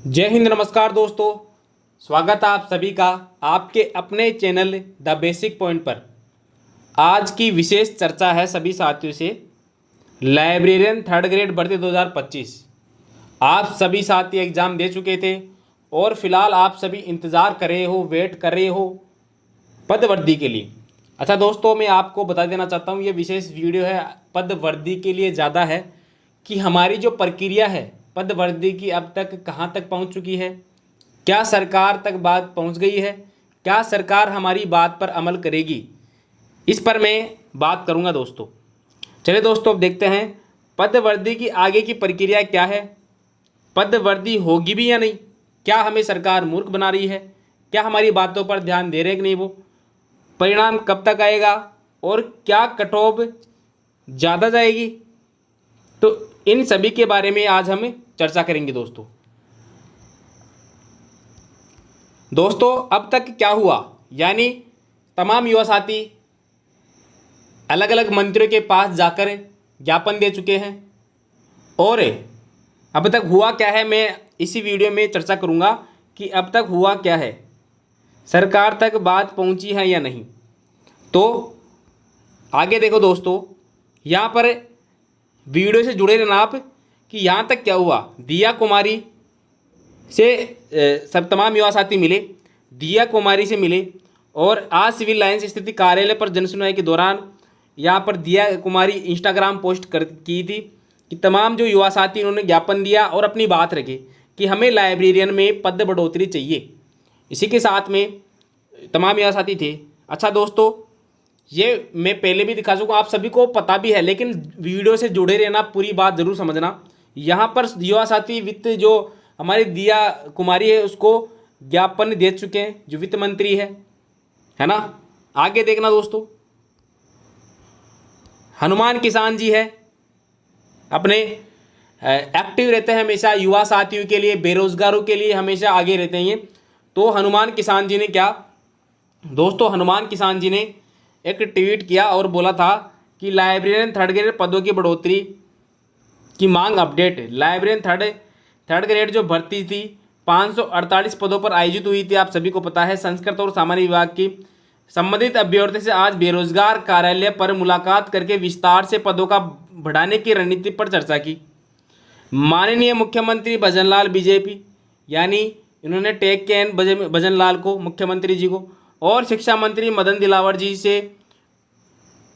जय हिंद, नमस्कार दोस्तों। स्वागत है आप सभी का आपके अपने चैनल द बेसिक पॉइंट पर। आज की विशेष चर्चा है सभी साथियों से लाइब्रेरियन थर्ड ग्रेड भर्ती 2025। आप सभी साथी एग्ज़ाम दे चुके थे और फिलहाल आप सभी इंतज़ार कर रहे हो, वेट कर रहे हो पद वर्दी के लिए। अच्छा दोस्तों, मैं आपको बता देना चाहता हूँ ये विशेष वीडियो है पद वर्दी के लिए ज़्यादा है कि हमारी जो प्रक्रिया है पद वर्दी की अब तक कहाँ तक पहुँच चुकी है, क्या सरकार तक बात पहुँच गई है, क्या सरकार हमारी बात पर अमल करेगी, इस पर मैं बात करूँगा दोस्तों। चलिए दोस्तों, अब देखते हैं पद वर्दी की आगे की प्रक्रिया क्या है, पद वर्दी होगी भी या नहीं, क्या हमें सरकार मूर्ख बना रही है, क्या हमारी बातों पर ध्यान दे रहे हैं कि नहीं, वो परिणाम कब तक आएगा और क्या कट ऑफ ज़्यादा जाएगी। तो इन सभी के बारे में आज हम चर्चा करेंगे दोस्तों अब तक क्या हुआ, यानी तमाम युवा साथी अलग अलग मंत्रियों के पास जाकर ज्ञापन दे चुके हैं और अब तक हुआ क्या है मैं इसी वीडियो में चर्चा करूंगा कि अब तक हुआ क्या है, सरकार तक बात पहुंची है या नहीं। तो आगे देखो दोस्तों, यहाँ पर वीडियो से जुड़े रहना आप कि यहाँ तक क्या हुआ। दिया कुमारी से सब तमाम युवा साथी मिले, दिया कुमारी से मिले और आज सिविल लाइन्स स्थित कार्यालय पर जनसुनवाई के दौरान यहाँ पर दिया कुमारी इंस्टाग्राम पोस्ट की थी कि तमाम जो युवा साथी उन्होंने ज्ञापन दिया और अपनी बात रखे कि हमें लाइब्रेरियन में पद बढ़ोतरी चाहिए। इसी के साथ में तमाम युवा साथी थे। अच्छा दोस्तों, ये मैं पहले भी दिखा चुका, आप सभी को पता भी है, लेकिन वीडियो से जुड़े रहना, पूरी बात जरूर समझना। यहाँ पर युवा साथी वित्त जो हमारी दिया कुमारी है उसको ज्ञापन दे चुके हैं, जो वित्त मंत्री है ना। आगे देखना दोस्तों, हनुमान किसान जी है, अपने एक्टिव रहते हैं हमेशा युवा साथियों के लिए, बेरोजगारों के लिए हमेशा आगे रहते हैं। तो हनुमान किसान जी ने क्या दोस्तों, हनुमान किसान जी ने एक ट्वीट किया और बोला था कि लाइब्रेरियन थर्ड ग्रेड पदों की बढ़ोतरी की मांग अपडेट। लाइब्रेरियन थर्ड ग्रेड जो भर्ती थी 548 पदों पर आयोजित हुई थी, आप सभी को पता है। संस्कृत और सामान्य विभाग की संबंधित अभ्यर्थी से आज बेरोजगार कार्यालय पर मुलाकात करके विस्तार से पदों का बढ़ाने की रणनीति पर चर्चा की। माननीय मुख्यमंत्री भजनलाल बीजेपी, यानी इन्होंने टैग किया भजनलाल को, मुख्यमंत्री जी को, और शिक्षा मंत्री मदन दिलावर जी से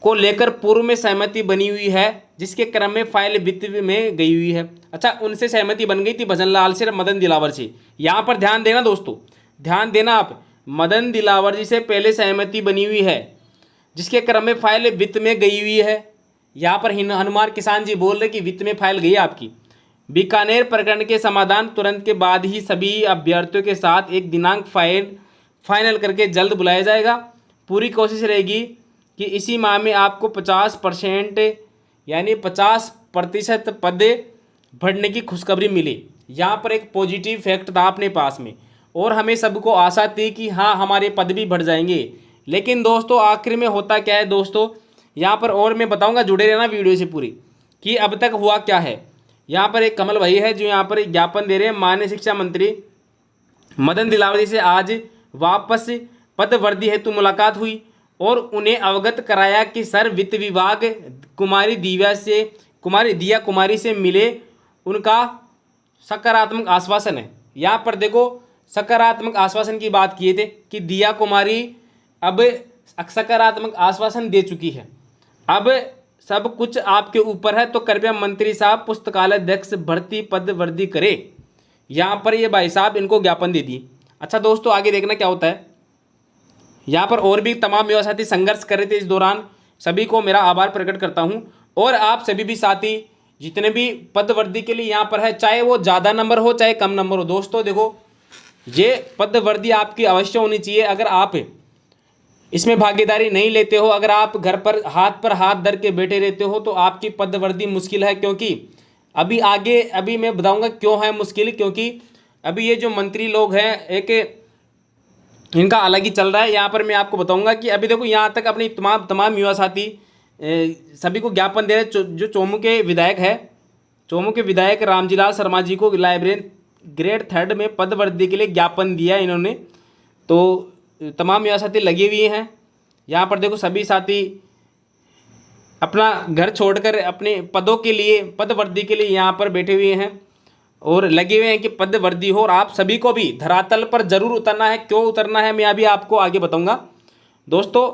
को लेकर पूर्व में सहमति बनी हुई है, जिसके क्रम में फाइल वित्त में गई हुई है। अच्छा, उनसे सहमति बन गई थी भजनलाल से, मदन दिलावर से। यहाँ पर ध्यान देना दोस्तों, ध्यान देना आप, मदन दिलावर जी से पहले सहमति बनी हुई है, जिसके क्रम में फाइल वित्त में गई हुई है। यहाँ पर हनुमान किसान जी बोल रहे कि वित्त में फाइल गई आपकी। बीकानेर प्रकरण के समाधान तुरंत के बाद ही सभी अभ्यर्थियों के साथ एक दिनांक फाइनल करके जल्द बुलाया जाएगा। पूरी कोशिश रहेगी कि इसी माह में आपको 50% यानी 50% पद बढ़ने की खुशखबरी मिली। यहाँ पर एक पॉजिटिव फैक्ट था अपने पास में और हमें सबको आशा थी कि हाँ हमारे पद भी बढ़ जाएंगे। लेकिन दोस्तों आखिर में होता क्या है दोस्तों, यहाँ पर और मैं बताऊँगा, जुड़े रहना वीडियो से पूरी कि अब तक हुआ क्या है। यहाँ पर एक कमल भाई है जो यहाँ पर एक ज्ञापन दे रहे हैं। माननीय शिक्षा मंत्री मदन दिलावर जी से आज वापस पद वर्दी हेतु मुलाकात हुई और उन्हें अवगत कराया कि सर वित्त विभाग कुमारी दिया कुमारी से मिले, उनका सकारात्मक आश्वासन है। यहाँ पर देखो, सकारात्मक आश्वासन की बात किए थे कि दिया कुमारी अब सकारात्मक आश्वासन दे चुकी है, अब सब कुछ आपके ऊपर है, तो कृपया मंत्री साहब पुस्तकालय अध्यक्ष भर्ती पद वर्दी करे। यहाँ पर ये भाई साहब इनको ज्ञापन दे दिए। अच्छा दोस्तों, आगे देखना क्या होता है। यहाँ पर और भी तमाम युवा साथी संघर्ष कर रहे थे इस दौरान, सभी को मेरा आभार प्रकट करता हूँ। और आप सभी भी साथी जितने भी पद वर्दी के लिए यहाँ पर है, चाहे वो ज़्यादा नंबर हो चाहे कम नंबर हो, दोस्तों देखो ये पद वर्दी आपकी अवश्य होनी चाहिए। अगर आप इसमें भागीदारी नहीं लेते हो, अगर आप घर पर हाथ धर के बैठे रहते हो, तो आपकी पद वर्दी मुश्किल है। क्योंकि अभी मैं बताऊँगा क्यों है मुश्किल, क्योंकि अभी ये जो मंत्री लोग हैं एक इनका अलग ही चल रहा है। यहाँ पर मैं आपको बताऊंगा कि अभी देखो, यहाँ तक अपनी तमाम युवा साथी सभी को ज्ञापन दे रहे। जो चोमू के विधायक है, चोमू के विधायक रामजीलाल शर्मा जी को लाइब्रेरियन ग्रेड 3 में पद वृद्धि के लिए ज्ञापन दिया इन्होंने। तो तमाम युवा साथी लगे हुए हैं। यहाँ पर देखो सभी साथी अपना घर छोड़कर अपने पदों के लिए, पद वृद्धि के लिए यहाँ पर बैठे हुए हैं और लगे हुए हैं कि पद वृद्धि हो। और आप सभी को भी धरातल पर जरूर उतरना है। क्यों उतरना है मैं अभी आपको आगे बताऊंगा। दोस्तों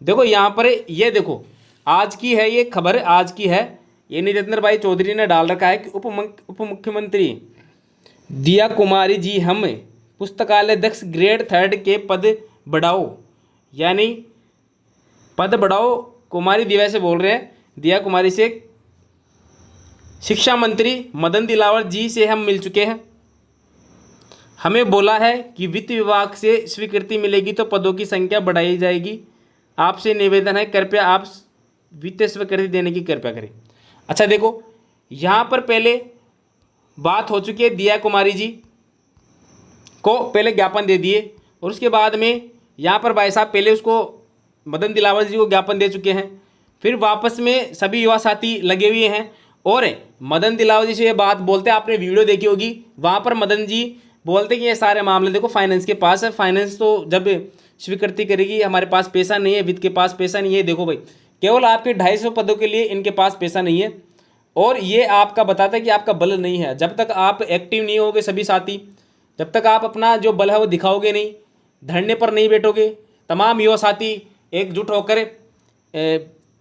देखो यहाँ पर ये देखो आज की है ये खबर, आज की है, ये नितेंद्र भाई चौधरी ने डाल रखा है कि उप मुख्यमंत्री दिया कुमारी जी हम पुस्तकालय अध्यक्ष ग्रेड 3 के पद बढ़ाओ, यानी पद बढ़ाओ। कुमारी दिया से बोल रहे हैं, दिया कुमारी से। शिक्षा मंत्री मदन दिलावर जी से हम मिल चुके हैं। हमें बोला है कि वित्त विभाग से स्वीकृति मिलेगी तो पदों की संख्या बढ़ाई जाएगी। आपसे निवेदन है कृपया आप वित्त स्वीकृति देने की कृपया करें। अच्छा देखो यहाँ पर पहले बात हो चुकी है, दिया कुमारी जी को पहले ज्ञापन दे दिए और उसके बाद में यहाँ पर भाई साहब पहले उसको मदन दिलावर जी को ज्ञापन दे चुके हैं। फिर वापस में सभी युवा साथी लगे हुए हैं और मदन दिलावर जी से ये बात बोलते हैं, आपने वीडियो देखी होगी, वहाँ पर मदन जी बोलते कि ये सारे मामले देखो फाइनेंस के पास है, फाइनेंस तो जब स्वीकृति करेगी, हमारे पास पैसा नहीं है, वित्त के पास पैसा नहीं है। देखो भाई केवल आपके 250 पदों के लिए इनके पास पैसा नहीं है और ये आपका बताता है कि आपका बल नहीं है। जब तक आप एक्टिव नहीं होगे सभी साथी, जब तक आप अपना जो बल है वो दिखाओगे नहीं, धरने पर नहीं बैठोगे, तमाम युवा साथी एकजुट होकर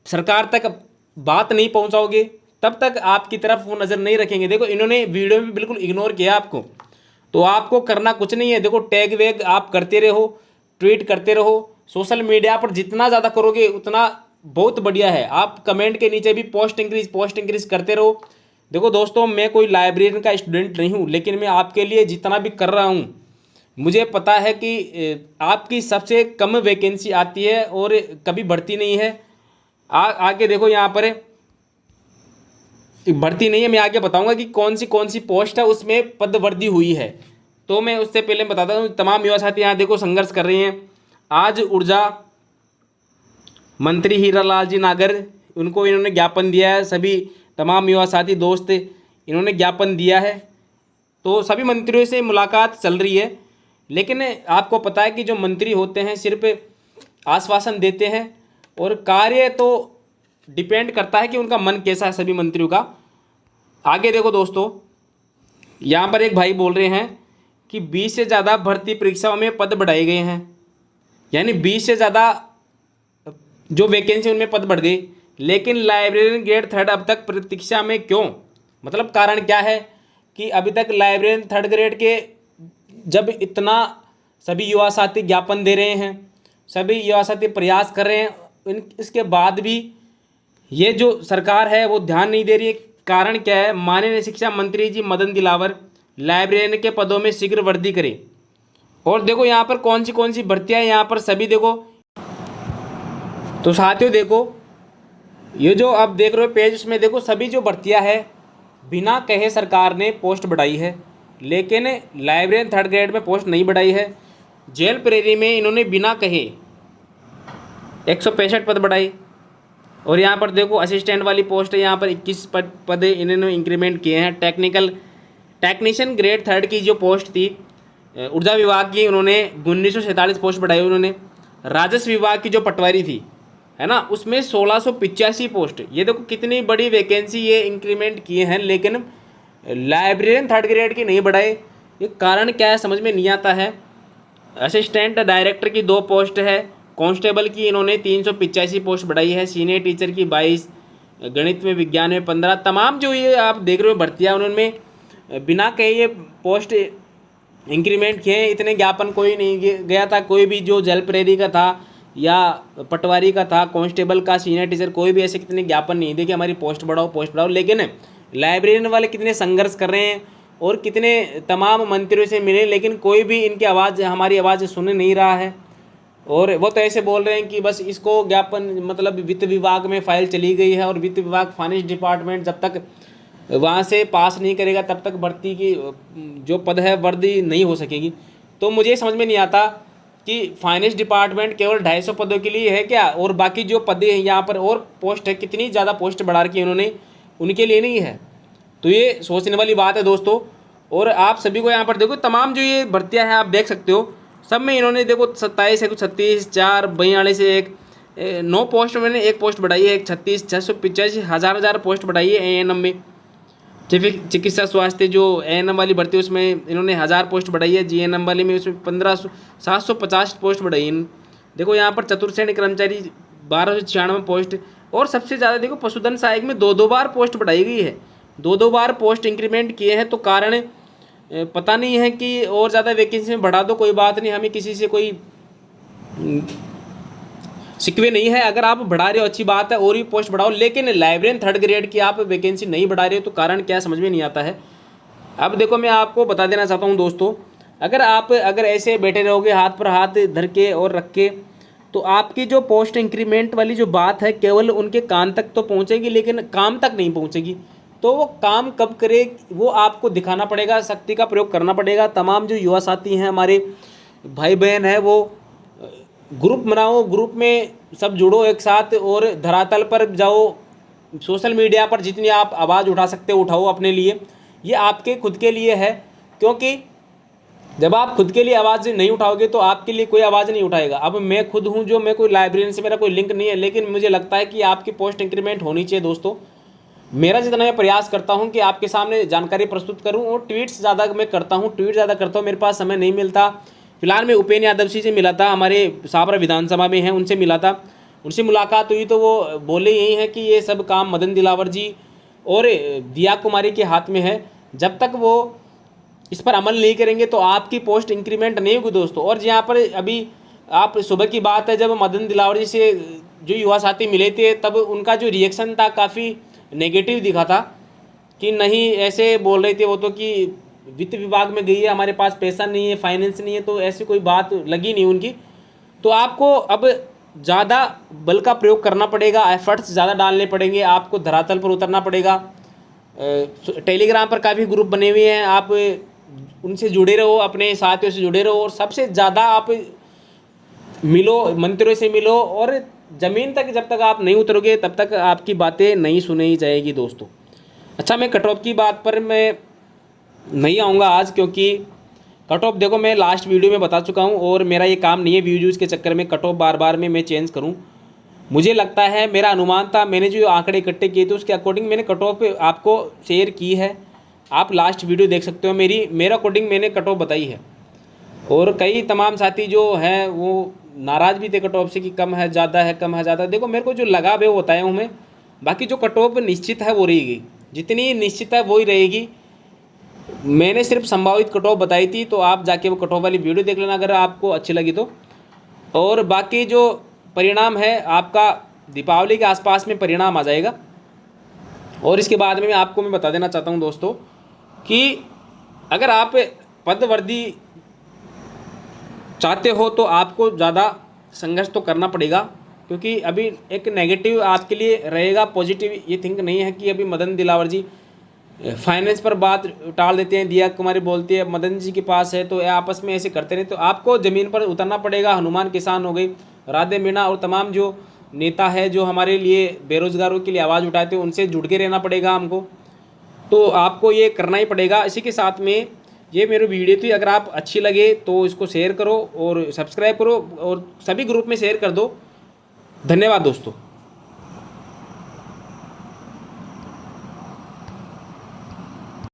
सरकार तक बात नहीं पहुंचाओगे, तब तक आपकी तरफ वो नज़र नहीं रखेंगे। देखो इन्होंने वीडियो में बिल्कुल इग्नोर किया आपको, तो आपको करना कुछ नहीं है। देखो टैग वैग आप करते रहो, ट्वीट करते रहो, सोशल मीडिया पर जितना ज़्यादा करोगे उतना बहुत बढ़िया है। आप कमेंट के नीचे भी पोस्ट इंक्रीज करते रहो। देखो दोस्तों मैं कोई लाइब्रेरी का स्टूडेंट नहीं हूँ, लेकिन मैं आपके लिए जितना भी कर रहा हूँ मुझे पता है कि आपकी सबसे कम वैकेंसी आती है और कभी बढ़ती नहीं है। आगे देखो यहाँ पर भर्ती नहीं है, मैं आगे बताऊंगा कि कौन सी पोस्ट है उसमें पद वृद्धि हुई है। तो मैं उससे पहले बताता हूँ तमाम युवा साथी यहाँ देखो संघर्ष कर रहे हैं। आज ऊर्जा मंत्री हीरालाल जी नागर, उनको इन्होंने ज्ञापन दिया है। सभी तमाम युवा साथी दोस्त इन्होंने ज्ञापन दिया है। तो सभी मंत्रियों से मुलाकात चल रही है, लेकिन आपको पता है कि जो मंत्री होते हैं सिर्फ आश्वासन देते हैं और कार्य तो डिपेंड करता है कि उनका मन कैसा है सभी मंत्रियों का। आगे देखो दोस्तों यहाँ पर एक भाई बोल रहे हैं कि 20 से ज़्यादा भर्ती परीक्षाओं में पद बढ़ाए गए हैं, यानी 20 से ज़्यादा जो वैकेंसी उनमें पद बढ़ गई, लेकिन लाइब्रेरियन ग्रेड 3 अब तक प्रतीक्षा में क्यों? मतलब कारण क्या है कि अभी तक लाइब्रेरियन 3 ग्रेड के जब इतना सभी युवा साथी ज्ञापन दे रहे हैं, सभी युवा साथी प्रयास कर रहे हैं, इसके बाद भी ये जो सरकार है वो ध्यान नहीं दे रही है। कारण क्या है? माननीय शिक्षा मंत्री जी मदन दिलावर लाइब्रेरियन के पदों में शीघ्र वृद्धि करें। और देखो यहाँ पर कौन सी भर्तियाँ यहाँ पर सभी देखो। तो साथियों देखो ये जो आप देख रहे हो पेज, उसमें देखो सभी जो भर्तियाँ है बिना कहे सरकार ने पोस्ट बढ़ाई है, लेकिन लाइब्रेरियन 3 ग्रेड में पोस्ट नहीं बढ़ाई है। जेल प्रेरी में इन्होंने बिना कहे 165 पद बढ़ाए और यहाँ पर देखो असिस्टेंट वाली पोस्ट है, यहाँ पर 21 पद इन्होंने इंक्रीमेंट किए हैं। टेक्नीशियन ग्रेड 3 की जो पोस्ट थी ऊर्जा विभाग की, उन्होंने 1947 पोस्ट बढ़ाई उन्होंने। राजस्व विभाग की जो पटवारी थी है ना, उसमें 1685 पोस्ट। ये देखो कितनी बड़ी वैकेंसी ये इंक्रीमेंट किए हैं, लेकिन लाइब्रेरियन 3 ग्रेड की नहीं बढ़ाए। ये कारण क्या है समझ में नहीं आता है। असिस्टेंट डायरेक्टर की 2 पोस्ट है, कांस्टेबल की इन्होंने 385 पोस्ट बढ़ाई है, सीनियर टीचर की 22, गणित में विज्ञान में 15। तमाम जो ये आप देख रहे हो भर्तियाँ, उनमें बिना कहे ये पोस्ट इंक्रीमेंट किए। इतने ज्ञापन कोई नहीं गया था, कोई भी जो जेल प्रेरी का था या पटवारी का था, कांस्टेबल का, सीनियर टीचर, कोई भी ऐसे कितने ज्ञापन नहीं दे कि हमारी पोस्ट बढ़ाओ। लेकिन लाइब्रेरियन वाले कितने संघर्ष कर रहे हैं और कितने तमाम मंत्रियों से मिले, लेकिन कोई भी इनकी आवाज़, हमारी आवाज़ सुन नहीं रहा है। और वो तो ऐसे बोल रहे हैं कि बस इसको ज्ञापन मतलब वित्त विभाग में फाइल चली गई है और वित्त विभाग फाइनेंस डिपार्टमेंट जब तक वहाँ से पास नहीं करेगा तब तक भर्ती की जो पद है वृद्धि नहीं हो सकेगी। तो मुझे समझ में नहीं आता कि फाइनेंस डिपार्टमेंट केवल 250 पदों के लिए है क्या, और बाकी जो पदे हैं यहाँ पर और पोस्ट है, कितनी ज़्यादा पोस्ट बढ़ा रखी है उन्होंने, उनके लिए नहीं है। तो ये सोचने वाली बात है दोस्तों। और आप सभी को यहाँ पर देखो तमाम जो ये भर्तियाँ हैं आप देख सकते हो, सब में इन्होंने देखो 27 है, 36, 4, 42 एक 9 पोस्ट मैंने एक पोस्ट बढ़ाई है, एक 36, 685 हज़ार पोस्ट बढ़ाई है एएनएम में। चिकित्सा स्वास्थ्य जो एएनएम वाली भर्ती है उसमें इन्होंने 1000 पोस्ट बढ़ाई है, जीएनएम वाली में उसमें 750 पोस्ट बढ़ाई है। देखो यहाँ पर चतुर्थ श्रेणी कर्मचारी 1296 पोस्ट, और सबसे ज़्यादा देखो पशुधन सहायक में 2 बार पोस्ट बढ़ाई गई है, 2 बार पोस्ट इंक्रीमेंट किए हैं। तो कारण पता नहीं है कि और ज़्यादा वैकेंसी में बढ़ा दो, कोई बात नहीं, हमें किसी से कोई शिकवे नहीं है। अगर आप बढ़ा रहे हो अच्छी बात है, और भी पोस्ट बढ़ाओ, लेकिन लाइब्रेरियन 3rd ग्रेड की आप वैकेंसी नहीं बढ़ा रहे हो तो कारण क्या समझ में नहीं आता है। अब देखो मैं आपको बता देना चाहता हूँ दोस्तों, अगर ऐसे बैठे रहोगे हाथ पर हाथ धर के और रख के, तो आपकी जो पोस्ट इंक्रीमेंट वाली जो बात है केवल उनके कान तक तो पहुँचेगी लेकिन काम तक नहीं पहुँचेगी। तो वो काम कब करे वो आपको दिखाना पड़ेगा, शक्ति का प्रयोग करना पड़ेगा। तमाम जो युवा साथी हैं, हमारे भाई बहन हैं, वो ग्रुप बनाओ, ग्रुप में सब जुड़ो एक साथ और धरातल पर जाओ। सोशल मीडिया पर जितनी आप आवाज़ उठा सकते हो उठाओ अपने लिए, ये आपके खुद के लिए है, क्योंकि जब आप खुद के लिए आवाज़ नहीं उठाओगे तो आपके लिए कोई आवाज़ नहीं उठाएगा। अब मैं खुद हूँ जो, मैं कोई लाइब्रेरियन से मेरा कोई लिंक नहीं है, लेकिन मुझे लगता है कि आपकी पोस्ट इंक्रीमेंट होनी चाहिए दोस्तों। मेरा जितना मैं प्रयास करता हूँ कि आपके सामने जानकारी प्रस्तुत करूँ, और ट्वीट्स ज़्यादा मैं करता हूँ, मेरे पास समय नहीं मिलता। फिलहाल मैं उपेंद्र यादव जी से मिला था, हमारे शाहपुरा विधानसभा में हैं, उनसे मिला था, उनसे मुलाकात हुई तो वो बोले यही है कि ये सब काम मदन दिलावर जी और दिया कुमारी के हाथ में है। जब तक वो इस पर अमल नहीं करेंगे तो आपकी पोस्ट इंक्रीमेंट नहीं होगी दोस्तों। और यहाँ पर अभी आप सुबह की बात है, जब मदन दिलावर जी से जो युवा साथी मिले थे तब उनका जो रिएक्शन था काफ़ी नेगेटिव दिखा था, कि नहीं ऐसे बोल रहे थे वो तो कि वित्त विभाग में गई है, हमारे पास पैसा नहीं है, फाइनेंस नहीं है, तो ऐसी कोई बात लगी नहीं उनकी। तो आपको अब ज़्यादा बल का प्रयोग करना पड़ेगा, एफर्ट्स ज़्यादा डालने पड़ेंगे, आपको धरातल पर उतरना पड़ेगा। टेलीग्राम पर काफ़ी ग्रुप बने हुए हैं, आप उनसे जुड़े रहो, अपने साथियों से जुड़े रहो, और सबसे ज़्यादा आप मिलो, मंत्रियों से मिलो, और ज़मीन तक जब तक आप नहीं उतरोगे तब तक आपकी बातें नहीं सुनी जाएगी दोस्तों। अच्छा, मैं कट ऑफ की बात पर मैं नहीं आऊँगा आज, क्योंकि कट ऑफ देखो मैं लास्ट वीडियो में बता चुका हूँ, और मेरा ये काम नहीं है व्यूज के चक्कर में कट ऑफ बार बार में मैं चेंज करूँ। मुझे लगता है, मेरा अनुमान था, मैंने जो आंकड़े इकट्ठे किए थे उसके अकॉर्डिंग मैंने कट ऑफ आपको शेयर की है। आप लास्ट वीडियो देख सकते हो, मेरा अकॉर्डिंग मैंने कट ऑफ बताई है। और कई तमाम साथी जो हैं वो नाराज़ भी थे कट ऑफ से कि कम है ज़्यादा है, कम है ज़्यादा। देखो मेरे को जो लगा है वो बताया हूँ मैं, बाकी जो कट ऑफ निश्चित है वो रहेगी, जितनी निश्चित है वो ही रहेगी। मैंने सिर्फ संभावित कट ऑफ बताई थी, तो आप जाके वो कट ऑफ वाली वीडियो देख लेना अगर आपको अच्छी लगी तो। और बाकी जो परिणाम है आपका दीपावली के आसपास में परिणाम आ जाएगा। और इसके बाद में आपको मैं बता देना चाहता हूँ दोस्तों कि अगर आप पद वर्दी चाहते हो तो आपको ज़्यादा संघर्ष तो करना पड़ेगा, क्योंकि अभी एक नेगेटिव आपके लिए रहेगा, पॉजिटिव ये थिंक नहीं है कि अभी मदन दिलावर जी फाइनेंस पर बात टाल देते हैं, दिया कुमारी बोलती है मदन जी के पास है, तो आपस में ऐसे करते रहे। तो आपको ज़मीन पर उतरना पड़ेगा। हनुमान किसान हो गई, राधे मीणा और तमाम जो नेता है जो हमारे लिए बेरोज़गारों के लिए आवाज़ उठाते हैं, उनसे जुड़ के रहना पड़ेगा हमको। तो आपको ये करना ही पड़ेगा। इसी के साथ में ये मेरी वीडियो थी, अगर आप अच्छी लगे तो इसको शेयर करो और सब्सक्राइब करो और सभी ग्रुप में शेयर कर दो। धन्यवाद दोस्तों।